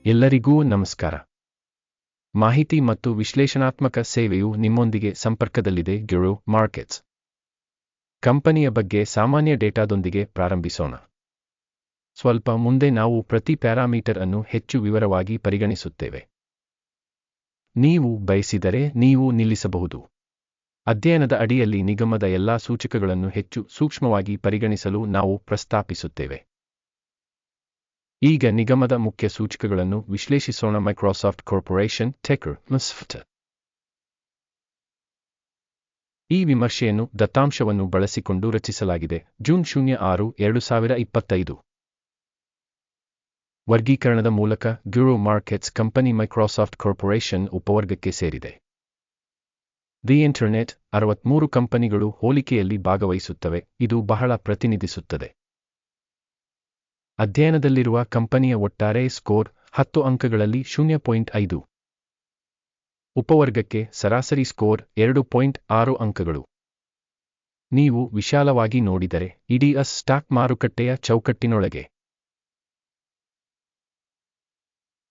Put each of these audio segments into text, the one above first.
ಎಲ್ಲರಿಗೂ ನಮಸ್ಕಾರ. ಮಾಹಿತಿ ಮತ್ತು ವಿಶ್ಲೇಷಣಾತ್ಮಕ ಸೇವೆಯು ನಿಮ್ಮೊಂದಿಗೆ ಸಂಪರ್ಕದಲ್ಲಿದೆ. ಗ್ಯೂರೋ ಮಾರ್ಕೆಟ್ಸ್ ಕಂಪನಿಯ ಬಗ್ಗೆ ಸಾಮಾನ್ಯ ಡೇಟಾದೊಂದಿಗೆ ಪ್ರಾರಂಭಿಸೋಣ. ಸ್ವಲ್ಪ ಮುಂದೆ ನಾವು ಪ್ರತಿ ಪ್ಯಾರಾಮೀಟರ್ ಅನ್ನು ಹೆಚ್ಚು ವಿವರವಾಗಿ ಪರಿಗಣಿಸುತ್ತೇವೆ. ನೀವು ಬಯಸಿದರೆ ನೀವು ನಿಲ್ಲಿಸಬಹುದು. ಅಧ್ಯಯನದ ಅಡಿಯಲ್ಲಿ ನಿಗಮದ ಎಲ್ಲಾ ಸೂಚಕಗಳನ್ನು ಹೆಚ್ಚು ಸೂಕ್ಷ್ಮವಾಗಿ ಪರಿಗಣಿಸಲು ನಾವು ಪ್ರಸ್ತಾಪಿಸುತ್ತೇವೆ. ಈಗ ನಿಗಮದ ಮುಖ್ಯ ಸೂಚಕಗಳನ್ನು ವಿಶ್ಲೇಷಿಸೋಣ. Microsoft corporation ಟೆಕರ್ ಮಿಸ್ಫ್ಟ್. ಈ ವಿಮರ್ಶೆಯನ್ನು ದತ್ತಾಂಶವನ್ನು ಬಳಸಿಕೊಂಡು ರಚಿಸಲಾಗಿದೆ. ಜೂನ್ 06, 2025. ವರ್ಗೀಕರಣದ ಮೂಲಕ ಗ್ಯೂರೋ ಮಾರ್ಕೆಟ್ಸ್ ಕಂಪನಿ ಮೈಕ್ರೋಸಾಫ್ಟ್ ಕಾರ್ಪೊರೇಷನ್ ಉಪವರ್ಗಕ್ಕೆ ಸೇರಿದೆ. ದಿ ಇಂಟರ್ನೆಟ್ 63 ಕಂಪನಿಗಳು ಹೋಲಿಕೆಯಲ್ಲಿ ಭಾಗವಹಿಸುತ್ತವೆ. ಇದು ಬಹಳ ಪ್ರತಿನಿಧಿಸುತ್ತದೆ. ಅಧ್ಯಯನದಲ್ಲಿರುವ ಕಂಪನಿಯ ಒಟ್ಟಾರೆ ಸ್ಕೋರ್ 10 ಅಂಕಗಳಲ್ಲಿ 0.5. ಉಪವರ್ಗಕ್ಕೆ ಸರಾಸರಿ ಸ್ಕೋರ್ 2.6 ಅಂಕಗಳು. ನೀವು ವಿಶಾಲವಾಗಿ ನೋಡಿದರೆ ಇಡೀ ಸ್ಟಾಕ್ ಮಾರುಕಟ್ಟೆಯ ಚೌಕಟ್ಟಿನೊಳಗೆ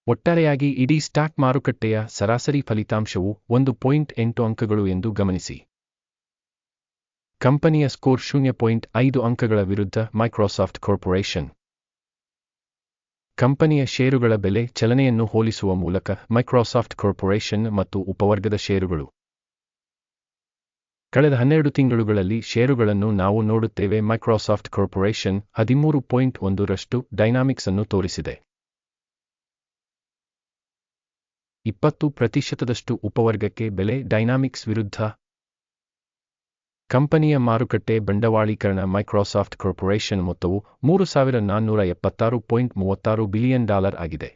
ಒಟ್ಟಾರೆಯಾಗಿ ಇಡೀ ಸ್ಟಾಕ್ ಮಾರುಕಟ್ಟೆಯ ಸರಾಸರಿ ಫಲಿತಾಂಶವು 1.8 ಅಂಕಗಳು ಎಂದು ಗಮನಿಸಿ. ಕಂಪನಿಯ ಸ್ಕೋರ್ 0.5 ಅಂಕಗಳ ವಿರುದ್ಧ ಮೈಕ್ರೋಸಾಫ್ಟ್ ಕಾರ್ಪೊರೇಷನ್. ಕಂಪನಿಯ ಷೇರುಗಳ ಬೆಲೆ ಚಲನೆಯನ್ನು ಹೋಲಿಸುವ ಮೂಲಕ ಮೈಕ್ರೋಸಾಫ್ಟ್ ಕಾರ್ಪೊರೇಷನ್ ಮತ್ತು ಉಪವರ್ಗದ ಷೇರುಗಳು. ಕಳೆದ 12 ತಿಂಗಳುಗಳಲ್ಲಿ ಷೇರುಗಳನ್ನು ನಾವು ನೋಡುತ್ತೇವೆ. ಮೈಕ್ರೋಸಾಫ್ಟ್ ಕಾರ್ಪೊರೇಷನ್ 13.1ರಷ್ಟು ಡೈನಾಮಿಕ್ಸ್ ಅನ್ನು ತೋರಿಸಿದೆ. 20% ಉಪವರ್ಗಕ್ಕೆ ಬೆಲೆ ಡೈನಾಮಿಕ್ಸ್ ವಿರುದ್ಧ. ಕಂಪನಿಯ ಮಾರುಕಟ್ಟೆ ಬಂಡವಾಳೀಕರಣ ಮೈಕ್ರೋಸಾಫ್ಟ್ ಕಾರ್ಪೊರೇಷನ್ ಮೊತ್ತವು $3,476.36 ಬಿಲಿಯನ್ ಆಗಿದೆ.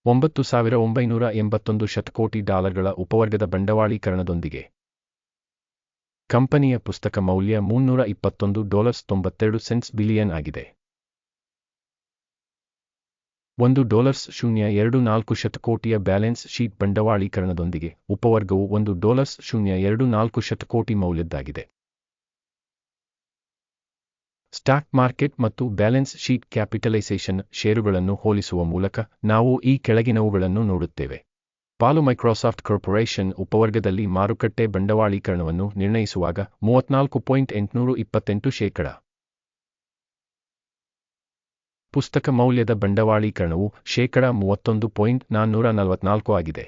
$9,981 ಶತಕೋಟಿ ಉಪವರ್ಗದ ಬಂಡವಾಳೀಕರಣದೊಂದಿಗೆ. ಕಂಪನಿಯ ಪುಸ್ತಕ ಮೌಲ್ಯ $321.92 ಬಿಲಿಯನ್ ಆಗಿದೆ. $1.024 ಶತಕೋಟಿಯ ಬ್ಯಾಲೆನ್ಸ್ ಶೀಟ್ ಬಂಡವಾಳೀಕರಣದೊಂದಿಗೆ ಉಪವರ್ಗವು $1.024 ಶತಕೋಟಿ ಮೌಲ್ಯದ್ದಾಗಿದೆ. ಸ್ಟಾಕ್ ಮಾರ್ಕೆಟ್ ಮತ್ತು ಬ್ಯಾಲೆನ್ಸ್ ಶೀಟ್ ಕ್ಯಾಪಿಟಲೈಸೇಷನ್ ಷೇರುಗಳನ್ನು ಹೋಲಿಸುವ ಮೂಲಕ ನಾವು ಈ ಕೆಳಗಿನವುಗಳನ್ನು ನೋಡುತ್ತೇವೆ. ಪಾಲು ಮೈಕ್ರೋಸಾಫ್ಟ್ ಕಾರ್ಪೊರೇಷನ್ ಉಪವರ್ಗದಲ್ಲಿ ಮಾರುಕಟ್ಟೆ ಬಂಡವಾಳೀಕರಣವನ್ನು ನಿರ್ಣಯಿಸುವಾಗ 34.828%. ಪುಸ್ತಕ ಮೌಲ್ಯದ ಬಂಡವಾಳೀಕರಣವು 31.444 ಆಗಿದೆ.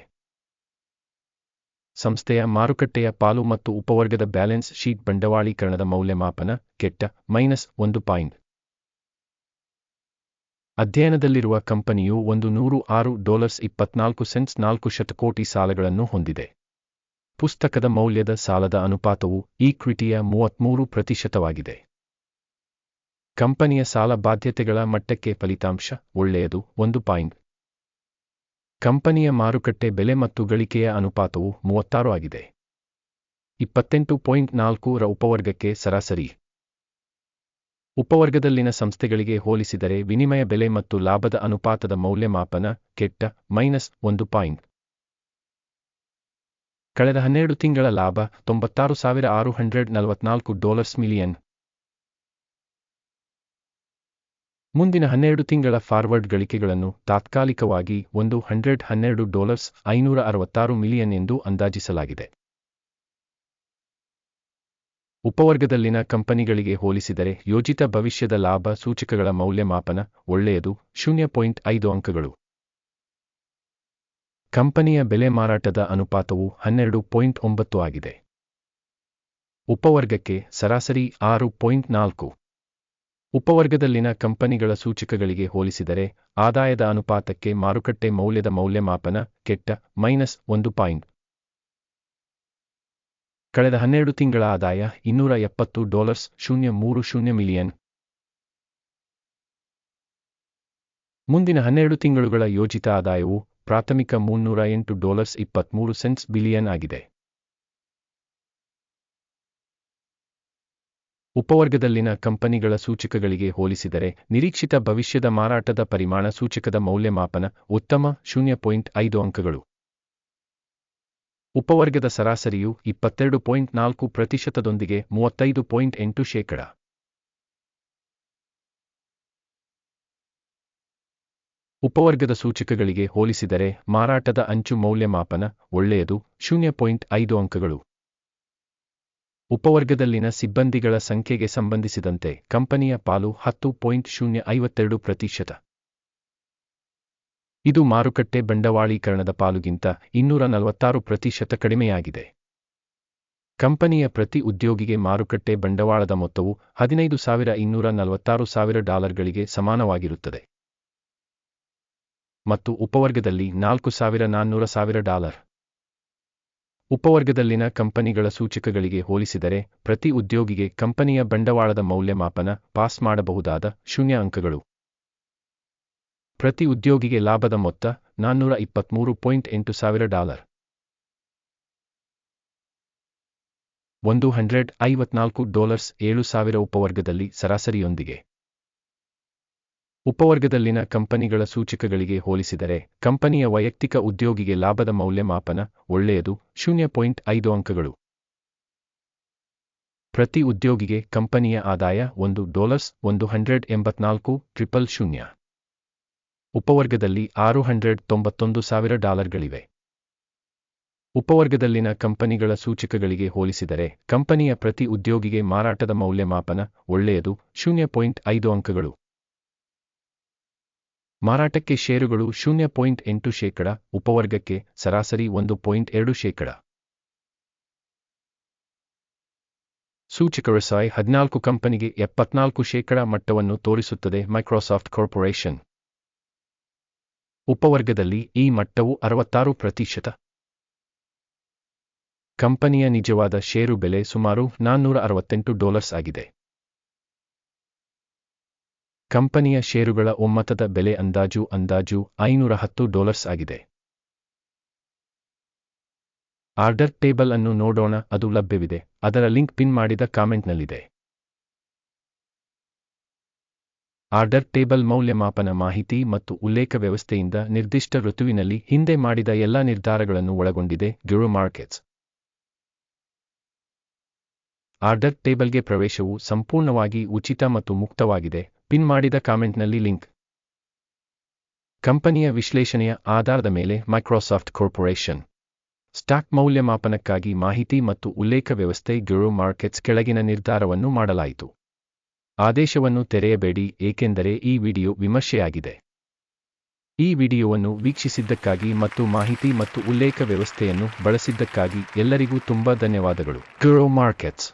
ಸಂಸ್ಥೆಯ ಮಾರುಕಟ್ಟೆಯ ಪಾಲು ಮತ್ತು ಉಪವರ್ಗದ ಬ್ಯಾಲೆನ್ಸ್ ಶೀಟ್ ಬಂಡವಾಳೀಕರಣದ ಮೌಲ್ಯಮಾಪನ ಕೆಟ್ಟ -1. ಅಧ್ಯಯನದಲ್ಲಿರುವ ಕಂಪನಿಯು $106.24 4 ಶತಕೋಟಿ ಸಾಲಗಳನ್ನು ಹೊಂದಿದೆ. ಪುಸ್ತಕದ ಮೌಲ್ಯದ ಸಾಲದ ಅನುಪಾತವು ಈಕ್ವಿಟಿಯ 33%. ಕಂಪನಿಯ ಸಾಲ ಬಾಧ್ಯತೆಗಳ ಮಟ್ಟಕ್ಕೆ ಫಲಿತಾಂಶ ಒಳ್ಳೆಯದು 1. ಕಂಪನಿಯ ಮಾರುಕಟ್ಟೆ ಬೆಲೆ ಮತ್ತು ಗಳಿಕೆಯ ಅನುಪಾತವು 36 ಆಗಿದೆ. 28.4ರ ಉಪವರ್ಗಕ್ಕೆ ಸರಾಸರಿ. ಉಪವರ್ಗದಲ್ಲಿನ ಸಂಸ್ಥೆಗಳಿಗೆ ಹೋಲಿಸಿದರೆ ವಿನಿಮಯ ಬೆಲೆ ಮತ್ತು ಲಾಭದ ಅನುಪಾತದ ಮೌಲ್ಯಮಾಪನ ಕೆಟ್ಟ -1. ಕಳೆದ 12 ತಿಂಗಳ ಲಾಭ $96,644 ಮಿಲಿಯನ್. ಮುಂದಿನ 12 ತಿಂಗಳ ಫಾರ್ವರ್ಡ್ ಗಳಿಕೆಗಳನ್ನು ತಾತ್ಕಾಲಿಕವಾಗಿ $112,566 ಮಿಲಿಯನ್ ಎಂದು ಅಂದಾಜಿಸಲಾಗಿದೆ. ಉಪವರ್ಗದಲ್ಲಿನ ಕಂಪನಿಗಳಿಗೆ ಹೋಲಿಸಿದರೆ ಯೋಜಿತ ಭವಿಷ್ಯದ ಲಾಭ ಸೂಚಕಗಳ ಮೌಲ್ಯಮಾಪನ ಒಳ್ಳೆಯದು 0.5 ಅಂಕಗಳು. ಕಂಪನಿಯ ಬೆಲೆ ಮಾರಾಟದ ಅನುಪಾತವು 12.9 ಆಗಿದೆ. ಉಪವರ್ಗಕ್ಕೆ ಸರಾಸರಿ 6.4. ಉಪವರ್ಗದಲ್ಲಿನ ಕಂಪನಿಗಳ ಸೂಚಕಗಳಿಗೆ ಹೋಲಿಸಿದರೆ ಆದಾಯದ ಅನುಪಾತಕ್ಕೆ ಮಾರುಕಟ್ಟೆ ಮೌಲ್ಯದ ಮೌಲ್ಯಮಾಪನ ಕೆಟ್ಟ -1. ಕಳೆದ 12 ತಿಂಗಳ ಆದಾಯ $270.030 ಮಿಲಿಯನ್. ಮುಂದಿನ 12 ತಿಂಗಳುಗಳ ಯೋಜಿತ ಆದಾಯವು ಪ್ರಾಥಮಿಕ $308.23 ಬಿಲಿಯನ್ ಆಗಿದೆ. ಉಪವರ್ಗದಲ್ಲಿನ ಕಂಪನಿಗಳ ಸೂಚಕಗಳಿಗೆ ಹೋಲಿಸಿದರೆ ನಿರೀಕ್ಷಿತ ಭವಿಷ್ಯದ ಮಾರಾಟದ ಪರಿಮಾಣ ಸೂಚಕದ ಮೌಲ್ಯಮಾಪನ ಉತ್ತಮ 0.5 ಅಂಕಗಳು. ಉಪವರ್ಗದ ಸರಾಸರಿಯು 22.4%ದೊಂದಿಗೆ 35.8%. ಉಪವರ್ಗದ ಸೂಚಕಗಳಿಗೆ ಹೋಲಿಸಿದರೆ ಮಾರಾಟದ ಅಂಚು ಮೌಲ್ಯಮಾಪನ ಒಳ್ಳೆಯದು 0.5 ಅಂಕಗಳು. ಉಪವರ್ಗದಲ್ಲಿನ ಸಿಬ್ಬಂದಿಗಳ ಸಂಖ್ಯೆಗೆ ಸಂಬಂಧಿಸಿದಂತೆ ಕಂಪನಿಯ ಪಾಲು 10.052%. ಇದು ಮಾರುಕಟ್ಟೆ ಬಂಡವಾಳೀಕರಣದ ಪಾಲುಗಿಂತ 246% ಕಡಿಮೆಯಾಗಿದೆ. ಕಂಪನಿಯ ಪ್ರತಿ ಉದ್ಯೋಗಿಗೆ ಮಾರುಕಟ್ಟೆ ಬಂಡವಾಳದ ಮೊತ್ತವು $15,246,000ಗಳಿಗೆ ಸಮಾನವಾಗಿರುತ್ತದೆ ಮತ್ತು ಉಪವರ್ಗದಲ್ಲಿ $4,400,000. ಉಪವರ್ಗದಲ್ಲಿನ ಕಂಪನಿಗಳ ಸೂಚಕಗಳಿಗೆ ಹೋಲಿಸಿದರೆ ಪ್ರತಿ ಉದ್ಯೋಗಿಗೆ ಕಂಪನಿಯ ಬಂಡವಾಳದ ಮೌಲ್ಯಮಾಪನ ಪಾಸ್ ಮಾಡಬಹುದಾದ 0 ಅಂಕಗಳು. ಪ್ರತಿ ಉದ್ಯೋಗಿಗೆ ಲಾಭದ ಮೊತ್ತ $423,800. $154,000 ಉಪವರ್ಗದಲ್ಲಿ ಸರಾಸರಿಯೊಂದಿಗೆ. ಉಪವರ್ಗದಲ್ಲಿನ ಕಂಪನಿಗಳ ಸೂಚಕಗಳಿಗೆ ಹೋಲಿಸಿದರೆ ಕಂಪನಿಯ ವೈಯಕ್ತಿಕ ಉದ್ಯೋಗಿಗೆ ಲಾಭದ ಮೌಲ್ಯಮಾಪನ ಒಳ್ಳೆಯದು 0.5 ಅಂಕಗಳು. ಪ್ರತಿ ಉದ್ಯೋಗಿಗೆ ಕಂಪನಿಯ ಆದಾಯ $184,000. ಉಪವರ್ಗದಲ್ಲಿ $691,000ಗಳಿವೆ. ಉಪವರ್ಗದಲ್ಲಿನ ಕಂಪನಿಗಳ ಸೂಚಕಗಳಿಗೆ ಹೋಲಿಸಿದರೆ ಕಂಪನಿಯ ಪ್ರತಿ ಉದ್ಯೋಗಿಗೆ ಮಾರಾಟದ ಮೌಲ್ಯಮಾಪನ ಒಳ್ಳೆಯದು 0.5 ಅಂಕಗಳು. ಮಾರಾಟಕ್ಕೆ ಷೇರುಗಳು 0.8%, ಉಪವರ್ಗಕ್ಕೆ ಸರಾಸರಿ 1.2%. ಸೂಚಕ RSI 14 ಕಂಪನಿಗೆ 74% ಮಟ್ಟವನ್ನು ತೋರಿಸುತ್ತದೆ. ಮೈಕ್ರೋಸಾಫ್ಟ್ ಕಾರ್ಪೊರೇಷನ್ ಉಪವರ್ಗದಲ್ಲಿ ಈ ಮಟ್ಟವು 66%. ಕಂಪನಿಯ ನಿಜವಾದ ಷೇರು ಬೆಲೆ ಸುಮಾರು $468 ಆಗಿದೆ. ಕಂಪನಿಯ ಷೇರುಗಳ ಒಮ್ಮತದ ಬೆಲೆ ಅಂದಾಜು $510 ಆಗಿದೆ. ಆರ್ಡರ್ ಟೇಬಲ್ ಅನ್ನು ನೋಡೋಣ, ಅದು ಲಭ್ಯವಿದೆ. ಅದರ ಲಿಂಕ್ ಪಿನ್ ಮಾಡಿದ ಕಾಮೆಂಟ್ನಲ್ಲಿದೆ. ಆರ್ಡರ್ ಟೇಬಲ್ ಮೌಲ್ಯಮಾಪನ ಮಾಹಿತಿ ಮತ್ತು ಉಲ್ಲೇಖ ವ್ಯವಸ್ಥೆಯಿಂದ ನಿರ್ದಿಷ್ಟ ಋತುವಿನಲ್ಲಿ ಹಿಂದೆ ಮಾಡಿದ ಎಲ್ಲಾ ನಿರ್ಧಾರಗಳನ್ನು ಒಳಗೊಂಡಿದೆ. ಗ್ಯೂರೋ ಮಾರ್ಕೆಟ್ಸ್ ಆರ್ಡರ್ ಟೇಬಲ್ಗೆ ಪ್ರವೇಶವು ಸಂಪೂರ್ಣವಾಗಿ ಉಚಿತ ಮತ್ತು ಮುಕ್ತವಾಗಿದೆ. ಪಿನ್ ಮಾಡಿದ ಕಾಮೆಂಟ್ನಲ್ಲಿ ಲಿಂಕ್. ಕಂಪನಿಯ ವಿಶ್ಲೇಷಣೆಯ ಆಧಾರದ ಮೇಲೆ ಮೈಕ್ರೋಸಾಫ್ಟ್ ಕಾರ್ಪೊರೇಷನ್ ಸ್ಟಾಕ್ ಮೌಲ್ಯಮಾಪನಕ್ಕಾಗಿ ಮಾಹಿತಿ ಮತ್ತು ಉಲ್ಲೇಖ ವ್ಯವಸ್ಥೆ ಗ್ಯೂರೋ ಮಾರ್ಕೆಟ್ಸ್ ಕೆಳಗಿನ ನಿರ್ಧಾರವನ್ನು ಮಾಡಲಾಯಿತು. ಆದೇಶವನ್ನು ತೆರೆಯಬೇಡಿ ಏಕೆಂದರೆ ಈ ವಿಡಿಯೋ ವಿಮರ್ಶೆಯಾಗಿದೆ. ಈ ವಿಡಿಯೋವನ್ನು ವೀಕ್ಷಿಸಿದ್ದಕ್ಕಾಗಿ ಮತ್ತು ಮಾಹಿತಿ ಮತ್ತು ಉಲ್ಲೇಖ ವ್ಯವಸ್ಥೆಯನ್ನು ಬಳಸಿದ್ದಕ್ಕಾಗಿ ಎಲ್ಲರಿಗೂ ತುಂಬಾ ಧನ್ಯವಾದಗಳು. ಗ್ಯೂರೋ ಮಾರ್ಕೆಟ್ಸ್